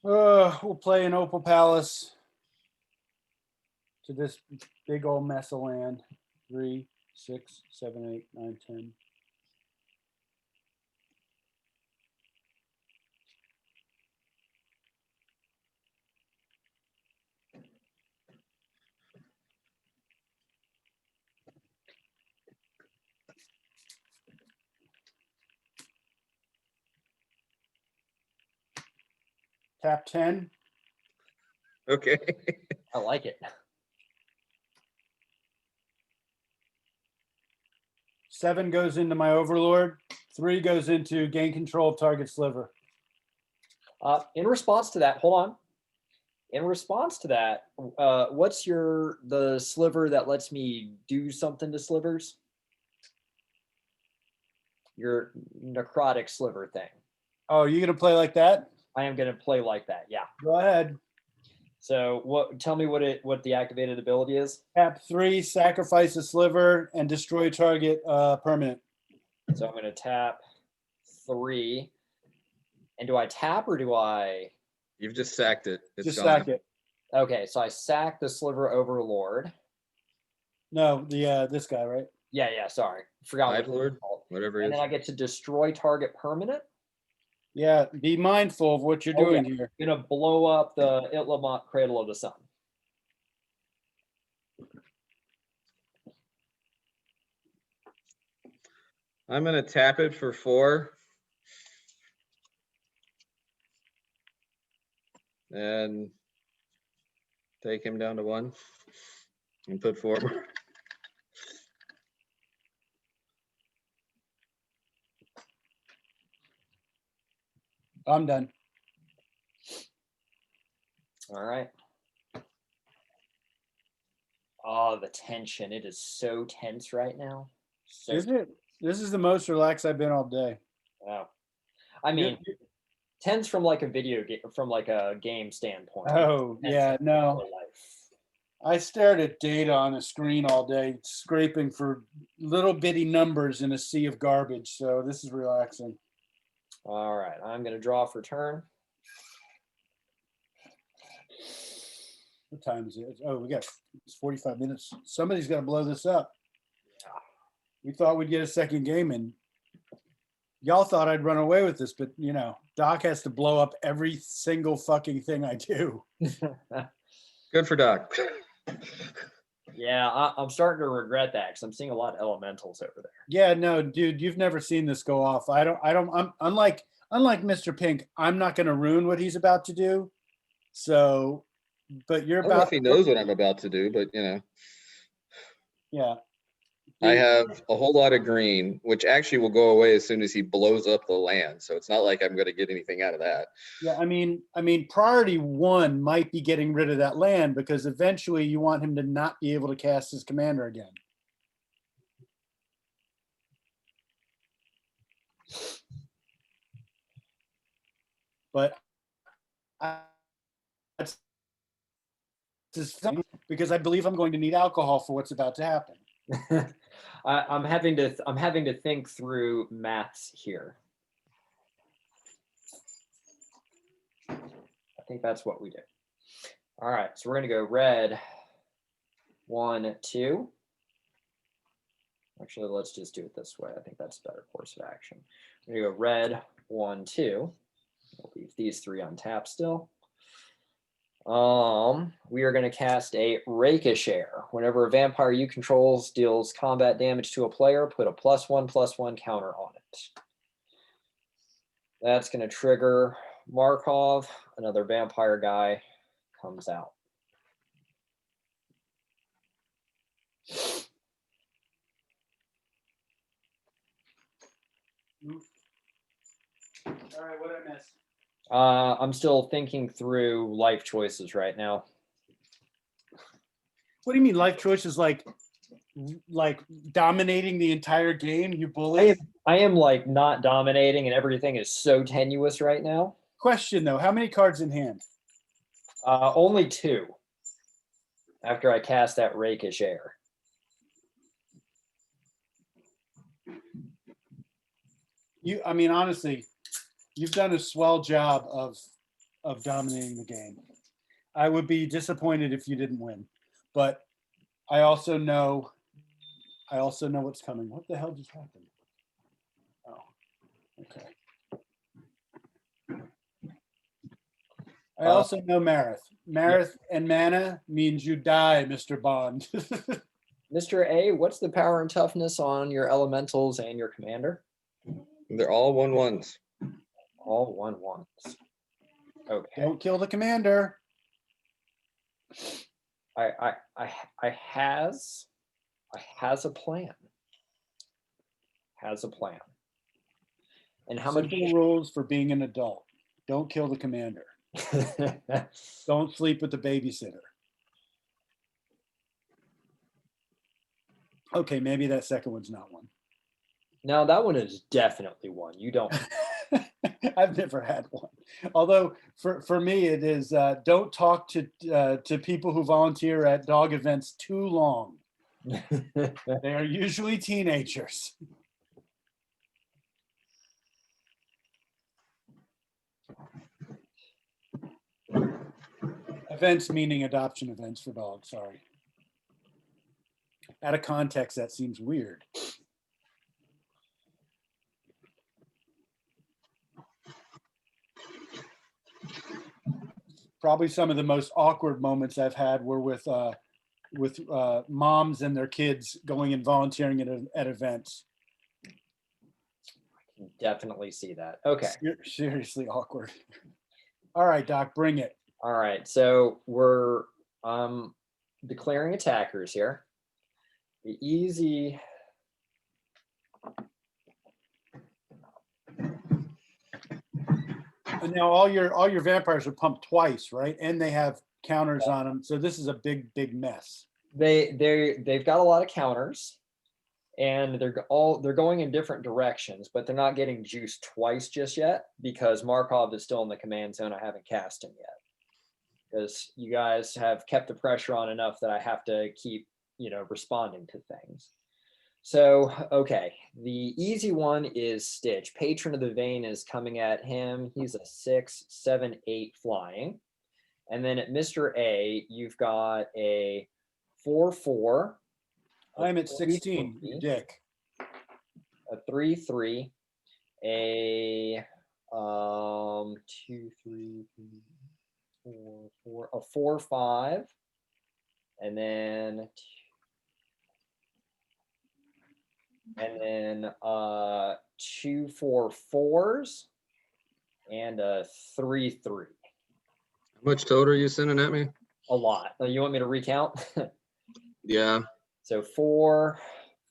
We'll play an Opal Palace to this big old mess of land. 3, 6, 7, 8, 9, 10. Tap 10. Okay. I like it. 7 goes into my Overlord. 3 goes into gain control of target sliver. In response to that, hold on. In response to that, what's the sliver that lets me do something to slivers? Your necrotic sliver thing. Oh, you gonna play like that? I am going to play like that. Yeah. Go ahead. So tell me what the activated ability is. Tap 3, sacrifice a sliver, and destroy target permanent. So I'm going to tap 3. And do I tap or do I? You've just sacked it. It's Just gone. sack it. Okay, so I sack the Sliver Overlord. No, the this guy, right? Yeah, sorry. Forgot what Hive it's Lord, called. whatever it And is. then I get to destroy target permanent. Yeah, be mindful of what you're Oh, doing yeah. here. I'm going to blow up the Itlamont Cradle of the Sun. I'm gonna tap it for 4. And take him down to 1 and put 4. I'm done. All right. Oh, the tension. It is so tense right now. So Isn't it? This is the most relaxed I've been all day. wow. I mean, tense from like a video game, from like a game standpoint. Oh, Tense yeah, in no. real life. I stared at data on a screen all day, scraping for little bitty numbers in a sea of garbage. So this is relaxing. All right, I'm going to draw for turn. What time is it? Oh, it's 45 minutes. Somebody's got to blow this up. Yeah. We thought we'd get a second game, and y'all thought I'd run away with this, but Doc has to blow up every single fucking thing I do. Good for Doc. Yeah, I'm starting to regret that because I'm seeing a lot of elementals over there. Yeah, no, dude, you've never seen this go off. I'm unlike Mr. Pink, I'm not going to ruin what he's about to do. So, but you're I don't know about if he knows what I'm about to do, but yeah. I have a whole lot of green, which actually will go away as soon as he blows up the land. So it's not like I'm going to get anything out of that. Yeah, I mean, priority 1 might be getting rid of that land because eventually you want him to not be able to cast his commander again. But that's just because I believe I'm going to need alcohol for what's about to happen. I'm having to think through maths here. I think that's what we do. All right, so we're going to go red 1, 2. Actually, let's just do it this way. I think that's a better course of action. We're going to go red 1, 2. We'll leave these 3 on tap still. We are going to cast a Rakeshare. Whenever a vampire you control deals combat damage to a player, put a +1/+1 counter on it. That's going to trigger Markov. Another vampire guy comes out. All right, what did I miss? I'm still thinking through life choices right now. What do you mean life choices like dominating the entire game, you bully? I am like not dominating and everything is so tenuous right now. Question though, how many cards in hand? Only 2 after I cast that Rakish Air. I mean, honestly, you've done a swell job of dominating the game. I would be disappointed if you didn't win, but I also know what's coming. What the hell just happened? Oh, okay. I also know Marith. Marith and mana means you die, Mr. Bond. Mr. A, what's the power and toughness on your elementals and your commander? They're all 1/1s. All 1/1s. Okay. Don't kill the commander. I has a plan. Has a plan. And how much Simple rules for being an adult. Don't kill the commander. Don't sleep with the babysitter. Okay, maybe that second one's not one. No, that one is definitely one. You don't. I've never had one. Although for me, it is don't talk to people who volunteer at dog events too long. They are usually teenagers. Events meaning adoption events for dogs, sorry. Out of context, that seems weird. Probably some of the most awkward moments I've had were with moms and their kids going and volunteering at events. I can definitely see that. Okay. Seriously awkward. All right, Doc, bring it. All right. So we're declaring attackers here. The easy. And now all your vampires are pumped twice, right? And they have counters on them. So this is a big mess. They've got a lot of counters, and they're going in different directions, but they're not getting juiced twice just yet because Markov is still in the command zone. I haven't cast him yet because you guys have kept the pressure on enough that I have to keep, responding to things. So, okay, the easy one is Stitch. Patron of the Vein is coming at him. He's a 6, 7, 8 flying. And then at Mr. A, you've got a 4/4. I'm at 16, you dick. A 3/3, a 2, 3, 4, 4, a 4/5, and then 2 4/4s, and a 3/3. How much total are you sending at me? A lot. You want me to recount? Yeah. So 4,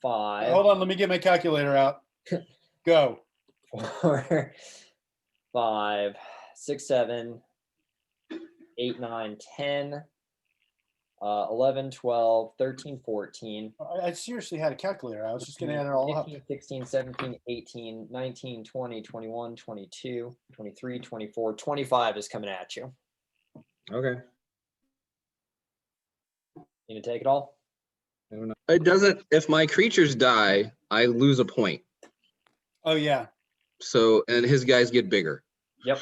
5. Hold on, let me get my calculator out. Go. 4, 5, 6, 7, 8, 9, 10, 11, 12, 13, 14. I seriously had a calculator. I was just going to add it all up. 15, 16, 17, 18, 19, 20, 21, 22, 23, 24, 25 is coming at you. Okay. You gonna take it all? It doesn't. If my creatures die, I lose a point. Oh yeah. So, and his guys get bigger. Yep.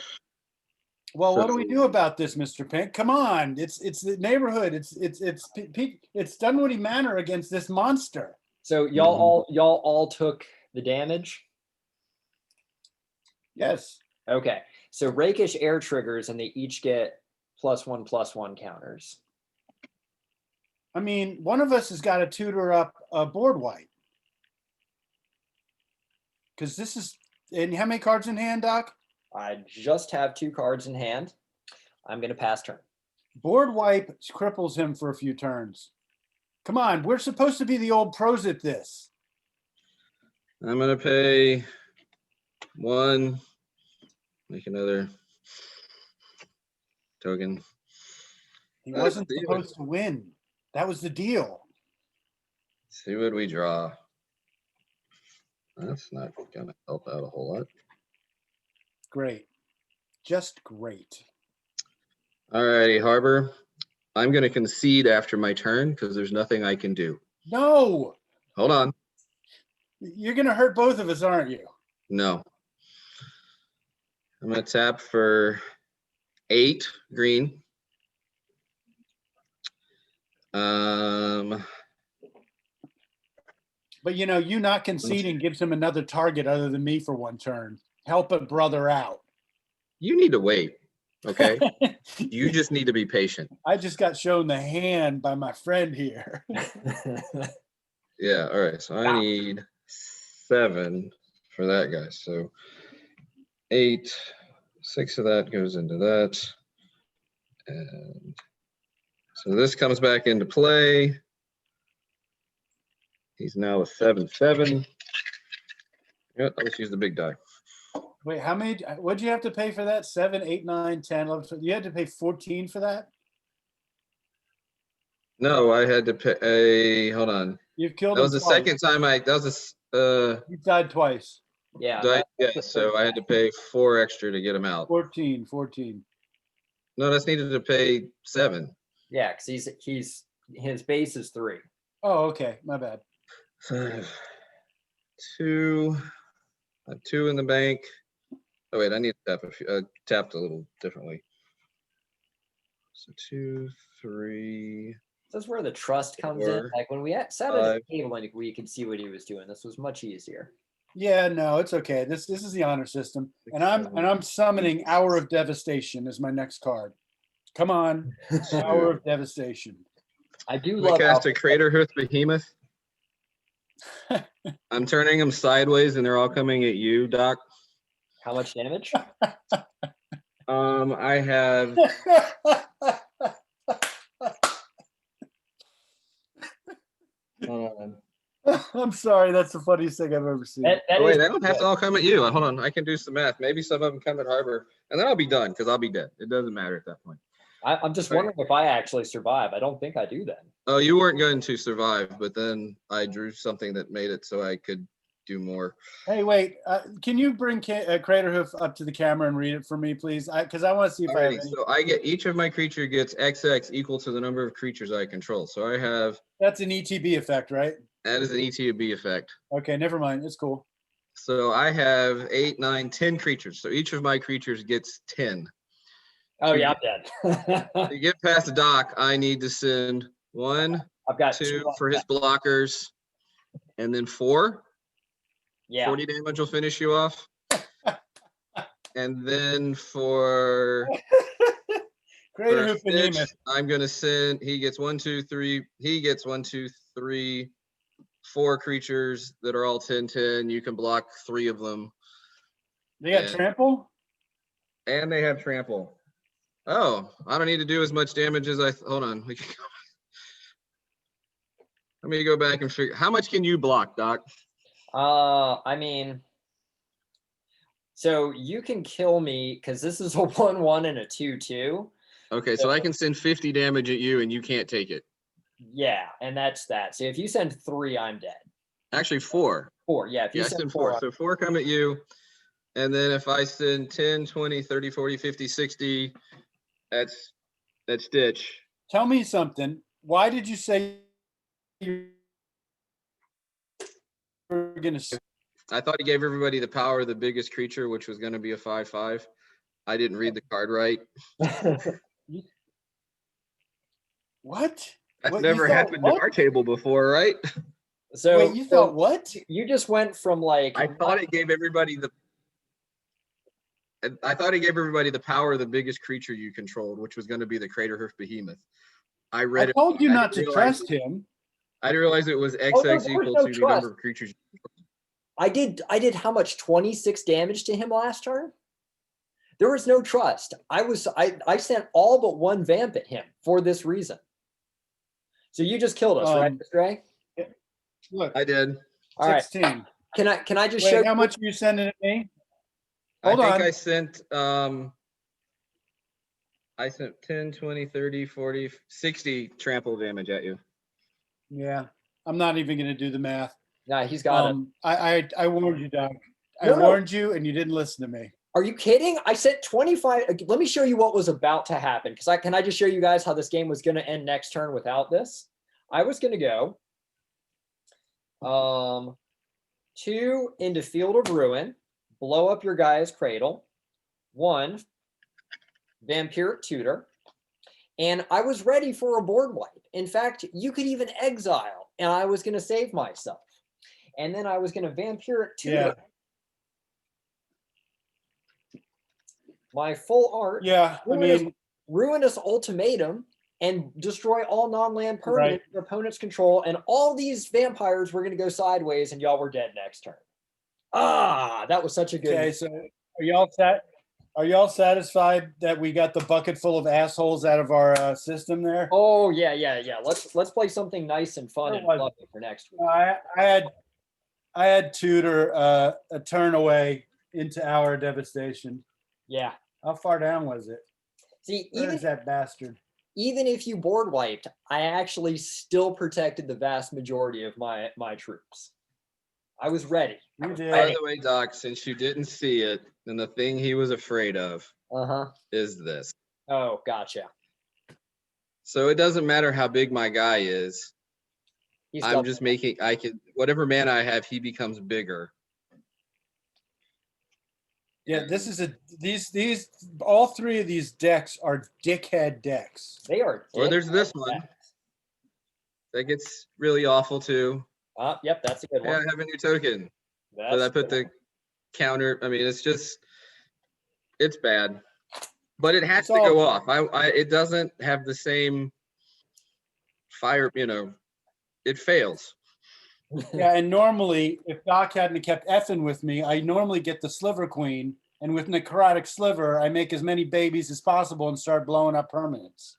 Well, what do we do about this, Mr. Pink? Come on, it's the neighborhood. It's Dunwoody Manor against this monster. So y'all all took the damage. Yes. Okay. So rakish air triggers, and they each get +1/+1 counters. I mean, one of us has got to tutor up a board wipe. Because this is, and how many cards in hand, Doc? I just have 2 cards in hand. I'm going to pass turn. Board wipe cripples him for a few turns. Come on, we're supposed to be the old pros at this. I'm going to pay 1, make another token. He wasn't supposed to win. That was the deal. See what we draw. That's not going to help out a whole lot. Great. Just great. All righty, Harbor. I'm going to concede after my turn because there's nothing I can do. No. Hold on. You're going to hurt both of us, aren't you? No. I'm gonna tap for 8 green. But you know, you not conceding gives him another target other than me for one turn. Help a brother out. You need to wait. Okay. You just need to be patient. I just got shown the hand by my friend here. Yeah. All right. So I Wow. need 7 for that guy. So 8, 6 of that goes into that. And so this comes back into play. He's now a 7/7. Yep, let's use the big die. Wait, how many? What'd you have to pay for that? 7, 8, 9, 10, 11. You had to pay 14 for that? No, I had to pay. Hold on. You've killed That him was the twice. second time that was You died twice. Yeah. yeah, so I had to pay 4 extra to get him out. 14. No, that's needed to pay 7. Yeah, because his base is 3. Oh, okay. My bad. 2. I have 2 in the bank. Oh wait, I need to tap tapped a little differently. So 2, 3. That's where the trust comes in. 4, Like when we sat at 5. a table and we could see what he was doing. This was much easier. Yeah, no, it's okay. This is the honor system, 6, and I'm 7, summoning Hour of Devastation as my next card. Come on, Hour of Devastation. I do We love cast a Craterhoof Behemoth. I'm turning them sideways, and they're all coming at you, Doc. how much damage. I have. Hold on. I'm sorry, that's the funniest thing I've ever seen. That Oh, wait, is they don't have to good. all come at you. Hold on, I can do some math. Maybe some of them come at Harbor, and then I'll be done because I'll be dead. It doesn't matter at that point. I'm just wondering if I actually survive. I don't think I do then. Oh, you weren't going to survive, but then I drew something that made it so I could do more. Hey, wait, can you bring Craterhoof up to the camera and read it for me, please? Because I want to see if I have Alrighty, any. so I get each of my creature gets XX equal to the number of creatures I control. So I have That's an ETB effect, right? that is an ETB effect. Okay, never mind. It's cool. So I have 8, 9, 10 creatures. So each of my creatures gets 10. Oh To yeah, get- I'm dead. To get past the Doc, I need to send 1, I've got 2 2 for his blockers, and then 4. Yeah. 40 damage will finish you off. And then for Craterhoof Stitch, Behemoth. I'm gonna send. He gets 1, 2, 3. He gets 1, 2, 3, 4 creatures that are all 10/10. You can block 3 of them, They got Yeah. trample? and they have trample. Oh, I don't need to do as much damage as I. Hold on. Let me go back and figure. How much can you block, Doc? I mean, so you can kill me because this is a 1/1 and a 2/2. Okay, so I can send 50 damage at you, and you can't take it. Yeah, and that's that. So if you send 3, I'm dead. Actually, 4. 4, yeah. If you Yeah, I send send 4, 4. So 4 come at you. And then if I send 10, 20, 30, 40, 50, 60, that's Stitch. Tell me something. Why did you say you were going to? I thought he gave everybody the power of the biggest creature, which was going to be a 5/5. I didn't read the card right. What? That's What, never happened what? to our table before, right? So Wait, you thought what? You just went from like I thought it gave everybody the power of the biggest creature you controlled, which was going to be the Craterhoof Behemoth. I read I it. told you I not didn't to realize trust him. I didn't realize it was Oh, no, XX there was equal no to the trust. number of creatures. I did how much? 26 damage to him last turn? There was no trust. I sent all but 1 vamp at him for this reason. So you just killed us, right, Stray? Look, I did. All right. 16. Can I just Wait, show how you? much are you sending at me? I Hold think on. I sent 10, 20, 30, 40, 60 trample damage at you. Yeah, I'm not even going to do the math. Nah, he's got it. I warned you, Doc. I No, no. warned you, and you didn't listen to me. Are you kidding? I sent 25. Let me show you what was about to happen. Can I just show you guys how this game was going to end next turn without this? I was going to go 2 into Field of Ruin, blow up your guy's cradle, 1 Vampiric Tutor, and I was ready for a board wipe. In fact, you could even exile, and I was going to save myself. And then I was going to Vampiric Tutor my full art, Yeah, I mean, Ruinous Ultimatum, and destroy all non-land permanents your opponent's control, and all these vampires were going to go sideways, and y'all were dead next turn. Ah, that was such a good. okay. So are y'all satisfied that we got the bucket full of assholes out of our system there? Oh yeah. Let's play something nice and fun and fluffy for next week. I had Tutor a turn away into our devastation. Yeah. How far down was it? See, Where is that bastard? Even if you board wiped, I actually still protected the vast majority of my troops. I was ready. You did. By the way, Doc, since you didn't see it, then the thing he was afraid of is this. Oh, gotcha. So it doesn't matter how big my guy is. I'm just making, whatever mana I have, he becomes bigger. Yeah, this is these all three of these decks are dickhead decks. They are. Or there's this one that gets really awful too. Yep, that's a good one. Yeah, I have a new token. But I put the counter. I mean, it's bad, but it has to go off. It doesn't have the same fire. It fails. Yeah, and normally, if Doc hadn't kept effing with me, I normally get the Sliver Queen, and with Necrotic Sliver, I make as many babies as possible and start blowing up permanents.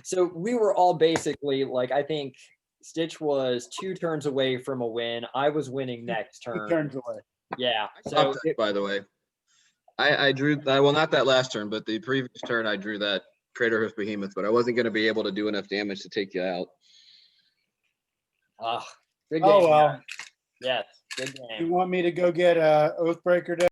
So we were all basically like, I think Stitch was 2 turns away from a win. I was winning next turn. 2 turns away. Yeah. So by the way, I drew. Well, not that last turn, but the previous turn, I drew that Crater Hoof Behemoth, but I wasn't going to be able to do enough damage to take you out. Good game. Oh well. Yes, good game. You want me to go get Oathbreaker